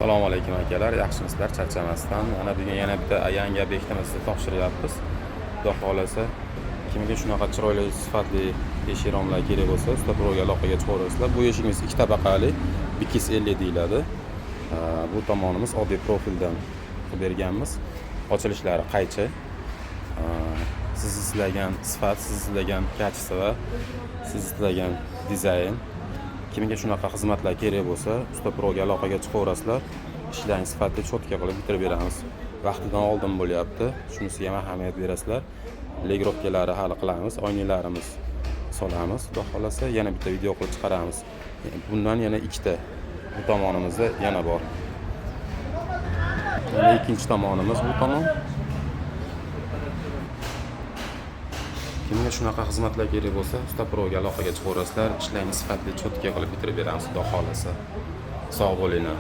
Assalomu alaykum akalar, yaxshimisizlar, charchamasdan. Mana bugun yana bitta yangi obyektimizni topshiryapmiz. Xudo xolasa, kimga shunaqa chiroyli, sifatli eshik romlar kerak bo'lsa, Stoproga aloqaga chiqaverasizlar. Bu eshigimiz 2 tabaqali, Bikis 50 deyiladi. Bu tomonimiz oddiy profildan qilib berganmiz. Ochilishlari qaychi. Siz izlagan sifat, siz izlagan kачество, siz izlagan dizayn. Kimga shunaqa xizmatlar kerak bo'lsa, Stoproga aloqaga chiqaverasizlar. Ishlarni sifatli cho'tka qilib bitirib beramiz. Vaqtidan oldin bo'lyapti. Shunisiga ham ahamiyat berasizlar. Legirovkalari hali qilamiz, oynalarimiz solamiz. Xudo xolasa yana bitta video qilib chiqaramiz. Bundan yana ikkita bu tomonimizda yana bor. Yana ikkinchi tomonimiz bu tomon. Kimga shunaqa xizmatlar kerak bo'lsa, Stoproga aloqaga chiqaverasizlar. Ishlarni sifatli cho'tka qilib bitirib beramiz, xudo xolasa. Sog' bo'linglar.